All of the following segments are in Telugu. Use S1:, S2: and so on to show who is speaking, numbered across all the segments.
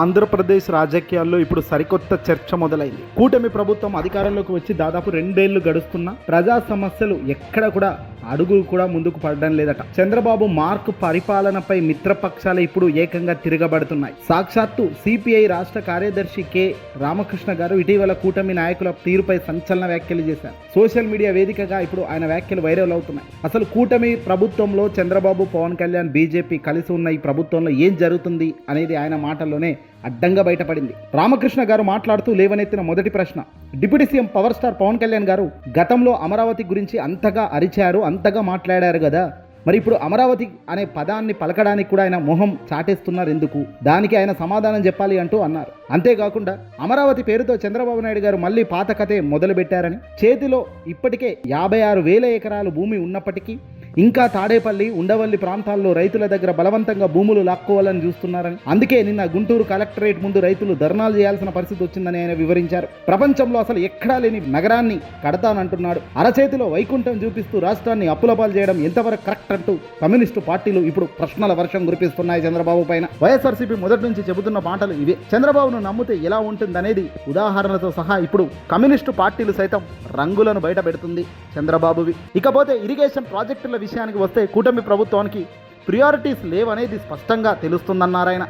S1: ఆంధ్రప్రదేశ్ రాజకీయాల్లో ఇప్పుడు సరికొత్త చర్చ మొదలైంది. కూటమి ప్రభుత్వం అధికారంలోకి వచ్చి దాదాపు 2 ఏళ్లు గడుస్తున్నా ప్రజా సమస్యలు ఎక్కడ కూడా అడుగులు కూడా ముందుకు పడడం లేదట. చంద్రబాబు మార్క్ పరిపాలనపై మిత్రపక్షాలు ఇప్పుడు ఏకంగా తిరగబడుతున్నాయి. సాక్షాత్తు సిపిఐ రాష్ట్ర కార్యదర్శి కె రామకృష్ణ గారు ఇటీవల కూటమి నాయకుల తీరుపై సంచలన వ్యాఖ్యలు చేశారు. సోషల్ మీడియా వేదికగా ఇప్పుడు ఆయన వ్యాఖ్యలు వైరల్ అవుతున్నాయి. అసలు కూటమి ప్రభుత్వంలో చంద్రబాబు, పవన్ కళ్యాణ్, బీజేపీ కలిసి ఉన్న ఈ ప్రభుత్వంలో ఏం జరుగుతుంది అనేది ఆయన మాటల్లోనే అడ్డంగా బయటపడింది. రామకృష్ణ గారు మాట్లాడుతూ లేవనెత్తిన మొదటి ప్రశ్న, deputy CM power star Pawan Kalyan garu గతంలో అమరావతి గురించి అంతగా అరిచారు, అంతగా మాట్లాడారు కదా, మరి ఇప్పుడు అమరావతి అనే పదాన్ని పలకడానికి కూడా ఆయన మొహం చాటేస్తున్నారు ఎందుకు? దానికి ఆయన సమాధానం చెప్పాలి అంటూ అన్నారు. అంతేకాకుండా అమరావతి పేరుతో చంద్రబాబు నాయుడు గారు మళ్ళీ పాత కథే మొదలుపెట్టారని, చేతిలో ఇప్పటికే 56,000 ఎకరాలు భూమి ఉన్నప్పటికీ ఇంకా తాడేపల్లి, ఉండవల్లి ప్రాంతాల్లో రైతుల దగ్గర బలవంతంగా భూములు లాక్కోవాలని చూస్తున్నారని, అందుకే నిన్న గుంటూరు కలెక్టరేట్ ముందు రైతులు ధర్నాలు చేయాల్సిన పరిస్థితి వచ్చిందని ఆయన వివరించారు. ప్రపంచంలో అసలు ఎక్కడా లేని నగరాన్ని కడతానంటున్నాడు. అరచేతిలో వైకుంఠం చూపిస్తూ రాష్ట్రాన్ని అప్పులపాలు చేయడం ఎంతవరకు కరెక్ట్ అంటూ కమ్యూనిస్టు పార్టీలు ఇప్పుడు ప్రశ్నల వర్షం కురిపిస్తున్నాయి చంద్రబాబు పైన. వైఎస్ఆర్సీపీ మొదటి నుంచి చెబుతున్న మాటలు ఇవే. చంద్రబాబును నమ్మితే ఎలా ఉంటుందనేది ఉదాహరణలతో సహా ఇప్పుడు కమ్యూనిస్టు పార్టీలు సైతం రంగులను బయట పెడుతుంది చంద్రబాబువి. ఇకపోతే ఇరిగేషన్ ప్రాజెక్టుల విషయానికి వస్తే కూటమి ప్రభుత్వానికి ప్రియారిటీస్ లేవనేది స్పష్టంగా తెలుస్తుందన్నారాయన.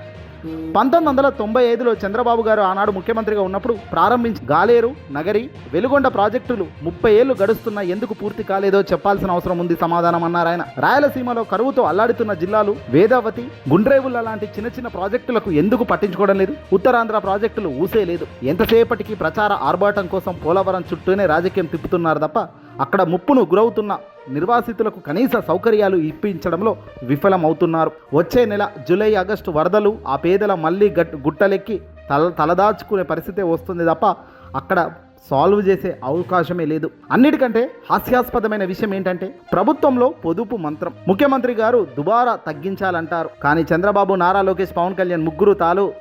S1: 1995లో చంద్రబాబు గారు ఆనాడు ముఖ్యమంత్రిగా ఉన్నప్పుడు ప్రారంభించి గాలేరు, నగరి, వెలుగొండ ప్రాజెక్టులు 30 ఏళ్లు గడుస్తున్నా ఎందుకు పూర్తి కాలేదో చెప్పాల్సిన అవసరం ఉంది సమాధానం అన్నారాయన. రాయలసీమలో కరువుతో అల్లాడుతున్న జిల్లాలు వేదావతి, గుండ్రేవుల లాంటి చిన్న చిన్న ప్రాజెక్టులకు ఎందుకు పట్టించుకోవడం లేదు? ఉత్తరాంధ్ర ప్రాజెక్టులు ఊసే లేదు. ఎంతసేపటికి ప్రచార ఆర్భాటం కోసం పోలవరం చుట్టూనే రాజకీయం తిప్పుతున్నారు తప్ప అక్కడ ముప్పును గురవుతున్న నిర్వాసితులకు కనీస సౌకర్యాలు ఇప్పించడంలో విఫలమవుతున్నారు. వచ్చే నెల జూలై, ఆగస్టు వరదలు ఆ పేదల మళ్ళీ గుట్టలెక్కి తలదాచుకునే పరిస్థితే వస్తుంది తప్ప అక్కడ సాల్వ్ చేసే అవకాశమే లేదు. అన్నిటికంటే హాస్యాస్పదమైన విషయం ఏంటంటే ప్రభుత్వంలో పొదుపు మంత్రం. ముఖ్యమంత్రి గారు దుబారా తగ్గించాలంటారు, కానీ చంద్రబాబు, నారా లోకేష్, పవన్ కళ్యాణ్ ముగ్గురు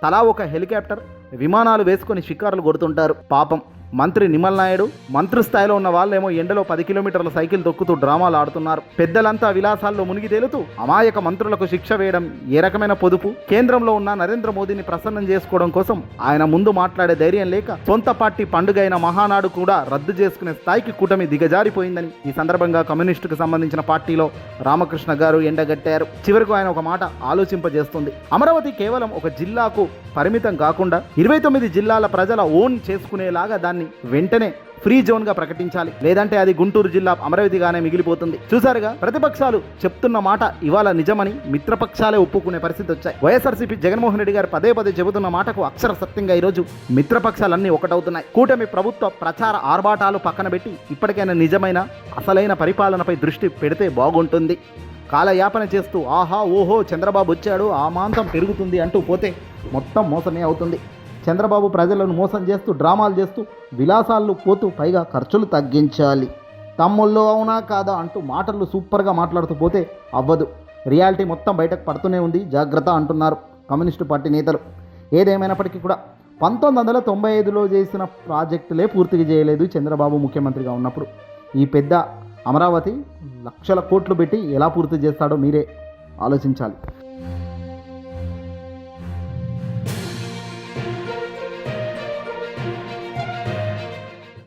S1: తలా ఒక హెలికాప్టర్, విమానాలు వేసుకొని షికారులు కొడుతుంటారు. పాపం మంత్రి నిమ్మల్ నాయుడు, మంత్రి స్థాయిలో ఉన్న వాళ్ళేమో ఎండలో 10 కిలోమీటర్ల సైకిల్ తొక్కుతూ డ్రామాలు ఆడుతున్నారు. పెద్దలంతా విలాసాల్లో మునిగి తేలుతూ అమాయక మంత్రులకు శిక్ష వేయడం ఏ రకమైన పొదుపు? కేంద్రంలో ఉన్న నరేంద్ర మోదీని ప్రసన్నం చేసుకోవడం కోసం ఆయన ముందు మాట్లాడే ధైర్యం లేక సొంత పార్టీ పండుగ అయిన మహానాడు కూడా రద్దు చేసుకునే స్థాయికి కూటమి దిగజారిపోయిందని ఈ సందర్భంగా కమ్యూనిస్టుకు సంబంధించిన పార్టీలో రామకృష్ణ గారు ఎండగట్టారు. చివరకు ఆయన ఒక మాట ఆలోచింపజేస్తుంది. అమరావతి కేవలం ఒక జిల్లాకు పరిమితం కాకుండా 29 జిల్లాల ప్రజల ఓన్ చేసుకునేలాగా దాన్ని వెంటనే ఫ్రీ జోన్ గా ప్రకటించాలి. లేదంటే అది గుంటూరు జిల్లా అమరావతిగానే మిగిలిపోతుంది. చూసారుగా, ప్రతిపక్షాలు చెప్తున్న మాట ఇవాళ నిజమని మిత్రపక్షాలే ఒప్పుకునే పరిస్థితి వచ్చాయి. వైఎస్ఆర్సీపీ జగన్మోహన్ రెడ్డి గారు పదే చెబుతున్న మాటకు అక్షర సత్యంగా ఈరోజు మిత్రపక్షాలన్నీ ఒకటవుతున్నాయి. కూటమి ప్రభుత్వ ప్రచార ఆర్భాటాలు పక్కన పెట్టి ఇప్పటికైనా నిజమైన అసలైన పరిపాలనపై దృష్టి పెడితే బాగుంటుంది. కాలయాపన చేస్తూ ఆహా ఓహో చంద్రబాబు వచ్చాడు, ఆ మాంతం పెరుగుతుంది అంటూ పోతే మొత్తం మోసమే అవుతుంది. చంద్రబాబు ప్రజలను మోసం చేస్తూ, డ్రామాలు చేస్తూ, విలాసాలు పోతూ, పైగా ఖర్చులు తగ్గించాలి, తమ్ముళ్ళు అవునా కాదా అంటూ మాటలు సూపర్గా మాట్లాడుతూ పోతే అవ్వదు. రియాలిటీ మొత్తం బయటకు పడుతూనే ఉంది, జాగ్రత్త అంటున్నారు కమ్యూనిస్టు పార్టీ నేతలు. ఏదేమైనప్పటికీ కూడా 1995లో చేసిన ప్రాజెక్టులే పూర్తిగా చేయలేదు చంద్రబాబు ముఖ్యమంత్రిగా ఉన్నప్పుడు. ఈ పెద్ద అమరావతి లక్షల కోట్లు పెట్టి ఎలా పూర్తి చేస్తాడో మీరే ఆలోచించాలి.